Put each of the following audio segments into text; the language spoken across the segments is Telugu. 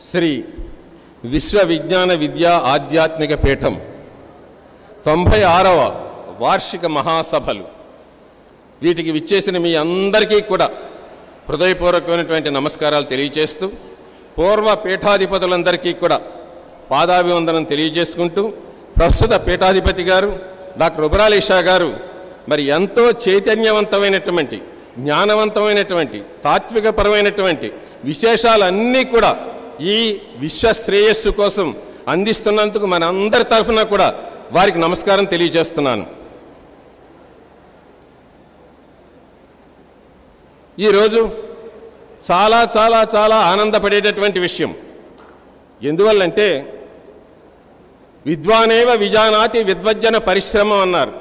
శ్రీ విశ్వ విజ్ఞాన విద్యా ఆధ్యాత్మిక పీఠం 96వ వార్షిక మహాసభలు. వీటికి విచ్చేసిన మీ అందరికీ కూడా హృదయపూర్వకమైనటువంటి నమస్కారాలు తెలియజేస్తూ, పూర్వ పీఠాధిపతులందరికీ కూడా పాదాభివందనం తెలియజేసుకుంటూ, ప్రస్తుత పీఠాధిపతి గారు డాక్టర్ ఉబరాలి షా గారు మరి ఎంతో చైతన్యవంతమైనటువంటి, జ్ఞానవంతమైనటువంటి, తాత్వికపరమైనటువంటి విశేషాలన్నీ కూడా ఈ విశ్వ శ్రేయస్సు కోసం అందిస్తున్నందుకు మన అందరి తరఫున కూడా వారికి నమస్కారం తెలియజేస్తున్నాను. ఈరోజు చాలా చాలా చాలా ఆనందపడేటటువంటి విషయం. ఎందువల్లంటే విద్వానేవ విజానాతి విద్వజ్జన పరిశ్రమం అన్నారు.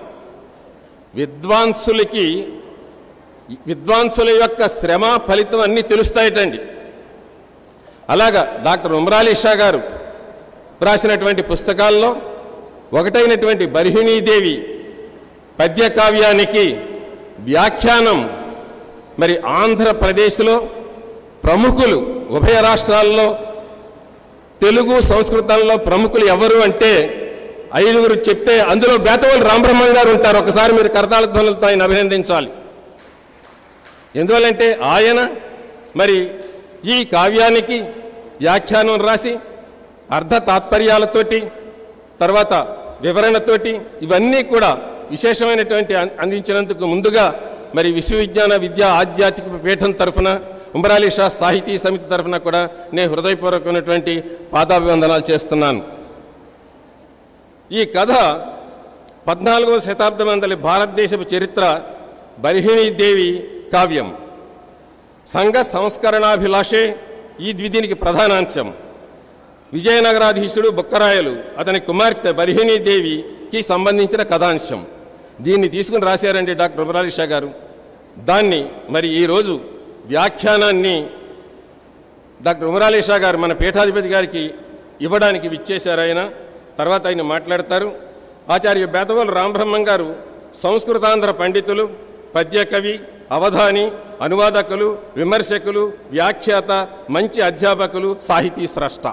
విద్వాంసుల యొక్క శ్రమ ఫలితం అన్నీ తెలుస్తాయటండి. అలాగా డాక్టర్ ఉమరాలి షా గారు రాసినటువంటి పుస్తకాల్లో ఒకటైనటువంటి బర్హిణీదేవి పద్యకావ్యానికి వ్యాఖ్యానం మరి ఆంధ్రప్రదేశ్లో ప్రముఖులు, ఉభయ రాష్ట్రాల్లో తెలుగు సంస్కృతంలో ప్రముఖులు ఎవరు అంటే 5గురు చెప్తే అందులో బేతవోలు రామబ్రహ్మం గారు ఉంటారు. ఒకసారి మీరు కరతాళ ధ్వనులతో ఆయన అభినందించాలి. ఎందువల్లంటే ఆయన మరి ఈ కావ్యానికి వ్యాఖ్యానం రాసి అర్ధ తాత్పర్యాలతోటి, తర్వాత వివరణతోటి ఇవన్నీ కూడా విశేషమైనటువంటి అందించినందుకు ముందుగా మరి విశ్వవిజ్ఞాన విద్యా ఆధ్యాత్మిక పీఠం తరఫున, ఉమరాలి షా సాహితీ సమితి తరఫున కూడా నేను హృదయపూర్వకమైనటువంటి పాదాభివందనాలు చేస్తున్నాను. ఈ కథ 14వ శతాబ్దం అందలి భారతదేశపు చరిత్ర బర్హిణీదేవి కావ్యం. సంఘ సంస్కరణాభిలాషే ఈ దీనికి ప్రధానాంశం. విజయనగరాధీశుడు బుక్కరాయలు అతని కుమార్తె బర్హిణీదేవికి సంబంధించిన కథాంశం. దీన్ని తీసుకుని రాశారండి డాక్టర్ ఉమరాలి షా గారు. దాన్ని మరి ఈరోజు వ్యాఖ్యానాన్ని డాక్టర్ ఉమరాలి షా గారు మన పీఠాధిపతి గారికి ఇవ్వడానికి విచ్చేశారు. ఆయన తర్వాత ఆయన మాట్లాడతారు. ఆచార్య బేతవోలు రామబ్రహ్మం గారు సంస్కృతాంధ్ర పండితులు, పద్యకవి, అవధాని, అనువాదకులు, విమర్శకులు, వ్యాఖ్యాత, మంచి అధ్యాపకులు, సాహితీ స్రష్ట.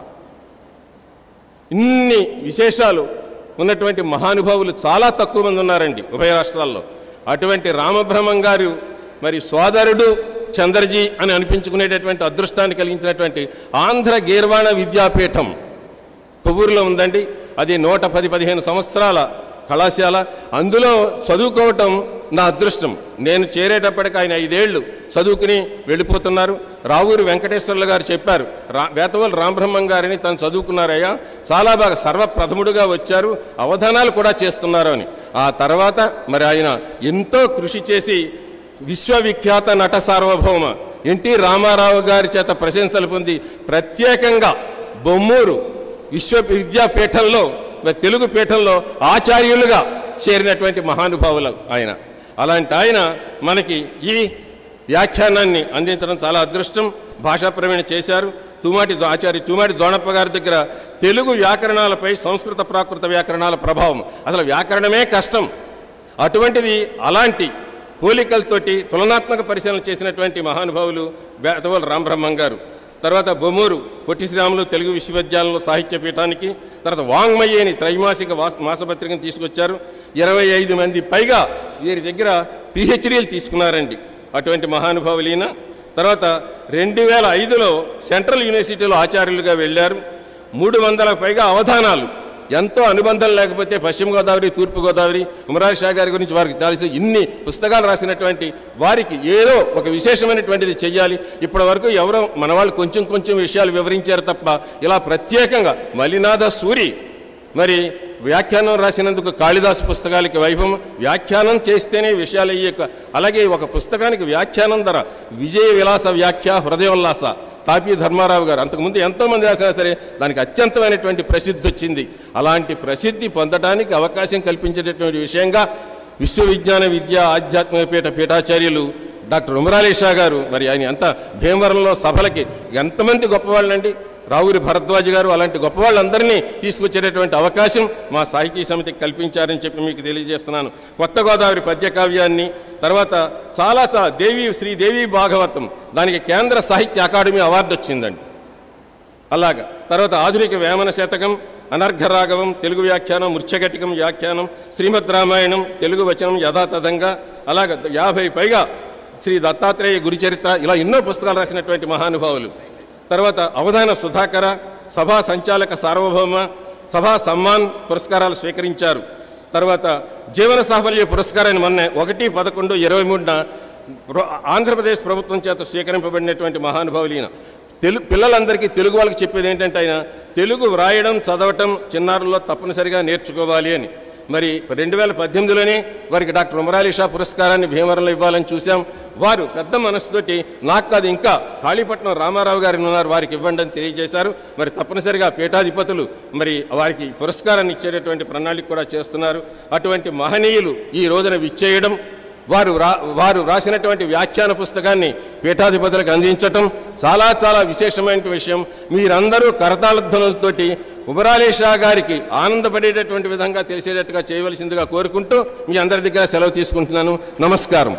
ఇన్ని విశేషాలు ఉన్నటువంటి మహానుభావులు చాలా తక్కువ మంది ఉన్నారండి ఉభయ రాష్ట్రాల్లో. అటువంటి రామబ్రహ్మం గారు మరి సోదరుడు చంద్రజీ అని అనిపించుకునేటటువంటి అదృష్టాన్ని కలిగించినటువంటి ఆంధ్ర గీర్వాణ విద్యాపీఠం కొవ్వూరులో ఉందండి. అది 110-15 సంవత్సరాల కళాశాల. అందులో చదువుకోవటం నా అదృష్టం. నేను చేరేటప్పటికి ఆయన 5 ఏళ్ళు చదువుకుని వెళ్ళిపోతున్నారు. రావూరి వెంకటేశ్వర్లు గారు చెప్పారు, బేతవోలు రామబ్రహ్మం గారిని తను చదువుకున్నారయ్యా, చాలా బాగా సర్వప్రథముడుగా వచ్చారు, అవధానాలు కూడా చేస్తున్నారు అని. ఆ తర్వాత మరి ఆయన ఎంతో కృషి చేసి విశ్వవిఖ్యాత నట సార్వభౌమ ఎన్టీ రామారావు గారి చేత ప్రశంసలు పొంది ప్రత్యేకంగా బొమ్మూరు విశ్వవిద్యాపీఠంలో, తెలుగు పీఠంలో ఆచార్యులుగా చేరినటువంటి మహానుభావులు ఆయన. అలాంటి ఆయన మనకి ఈ వ్యాఖ్యానాన్ని అందించడం చాలా అదృష్టం. భాషా ప్రవీణ చేశారు. ఆచార్య తుమాటి దోణప్ప గారి దగ్గర తెలుగు వ్యాకరణాలపై సంస్కృత ప్రాకృత వ్యాకరణాల ప్రభావం, అసలు వ్యాకరణమే కష్టం. అటువంటిది అలాంటి పోలికలతోటి తులనాత్మక పరిశీలన చేసినటువంటి మహానుభావులు బేతవోలు రామబ్రహ్మం గారు. తర్వాత బొమ్మూరు పొట్టి శ్రీరాములు తెలుగు విశ్వవిద్యాలయంలో సాహిత్య పీఠానికి, తర్వాత వాంగ్మయ్యేని త్రైమాసిక మాసపత్రికను తీసుకొచ్చారు. 25 మంది పైగా వీరి దగ్గర పిహెచ్డీలు తీసుకున్నారండి అటువంటి మహానుభావులైన. తర్వాత 2005లో సెంట్రల్ యూనివర్సిటీలో ఆచార్యులుగా వెళ్ళారు. 300లకు పైగా అవధానాలు. ఎంతో అనుబంధం లేకపోతే పశ్చిమ గోదావరి, తూర్పు గోదావరి, ఉమరాలి షా గారి గురించి వారికి తెలుసు. ఇన్ని పుస్తకాలు రాసినటువంటి వారికి ఏదో ఒక విశేషమైనటువంటిది చెయ్యాలి. ఇప్పటి వరకు ఎవరో మన వాళ్ళు కొంచెం విషయాలు వివరించారు తప్ప ఇలా ప్రత్యేకంగా మలినాథ సూరి మరి వ్యాఖ్యానం రాసినందుకు కాళిదాసు పుస్తకాలకి వైభవం. వ్యాఖ్యానం చేస్తేనే విషయాలు అయ్యే. అలాగే ఒక పుస్తకానికి వ్యాఖ్యానం ధర విజయ విలాస వ్యాఖ్య హృదయోల్లాస తాపీ ధర్మారావు గారు. అంతకుముందు ఎంతోమంది రాసినా సరే దానికి అత్యంతమైనటువంటి ప్రసిద్ధి వచ్చింది. అలాంటి ప్రసిద్ధి పొందడానికి అవకాశం కల్పించేటటువంటి విషయంగా విశ్వవిజ్ఞాన విద్యా ఆధ్యాత్మిక పీఠాచార్యులు డాక్టర్ ఉమరాలి షా గారు మరి ఆయన ఎంత భీమవరంలో సభలకి ఎంతమంది గొప్పవాళ్ళండి. రావూరి భరద్వాజ్ గారు అలాంటి గొప్పవాళ్ళందరినీ తీసుకొచ్చేటటువంటి అవకాశం మా సాహితీ సమితికి కల్పించారని చెప్పి మీకు తెలియజేస్తున్నాను. కొత్త గోదావరి పద్యకావ్యాన్ని, తర్వాత చాలా శ్రీదేవి భాగవతం, దానికి కేంద్ర సాహిత్య అకాడమీ అవార్డు వచ్చిందండి. అలాగా తర్వాత ఆధునిక వేమన శతకం, అనర్ఘరాఘవం, తెలుగు వ్యాఖ్యానం, మృచ్ఛకటికం వ్యాఖ్యానం, శ్రీమద్ రామాయణం, తెలుగు వచనం యథాతథంగా, అలాగ 50 పైగా శ్రీ దత్తాత్రేయ గురుచరిత్ర, ఇలా ఎన్నో పుస్తకాలు రాసినటువంటి మహానుభావులు. తర్వాత అవధాన సుధాకర, సభా సంచాలక సార్వభౌమ, సభా సమ్మాన్ పురస్కారాలు స్వీకరించారు. తర్వాత జీవన సాఫల్య పురస్కారాన్ని మొన్న 1/11/23న ఆంధ్రప్రదేశ్ ప్రభుత్వం చేత స్వీకరింపబడినటువంటి మహానుభావులు ఈయన. పిల్లలందరికీ తెలుగు వాళ్ళకి చెప్పేది ఏంటంటే ఆయన తెలుగు వ్రాయడం చదవటం చిన్నారుల్లో తప్పనిసరిగా నేర్చుకోవాలి అని. మరి 2018లోనే వారికి డాక్టర్ ఉమరాలి షా పురస్కారాన్ని భీమవరంలో ఇవ్వాలని చూశాం. వారు పెద్ద మనసుతోటి నాకు కాదు ఇంకా కాళీపట్నం రామారావు గారిని ఉన్నారు వారికి ఇవ్వండి అని తెలియజేశారు. మరి తప్పనిసరిగా పీఠాధిపతులు మరి వారికి పురస్కారాన్ని ఇచ్చేటటువంటి ప్రణాళిక కూడా చేస్తున్నారు. అటువంటి మహనీయులు ఈ రోజున విచ్చేయడం, వారు రాసినటువంటి వ్యాఖ్యాన పుస్తకాన్ని పీఠాధిపతులకు అందించటం చాలా చాలా విశేషమైన విషయం. మీరందరూ కరతాళధ్వనులతోటి ఉమరాలి షా గారికి ఆనందపడేటటువంటి విధంగా తెలిసేటట్టుగా చేయవలసిందిగా కోరుకుంటూ మీ అందరి దగ్గర సెలవు తీసుకుంటున్నాను. నమస్కారం.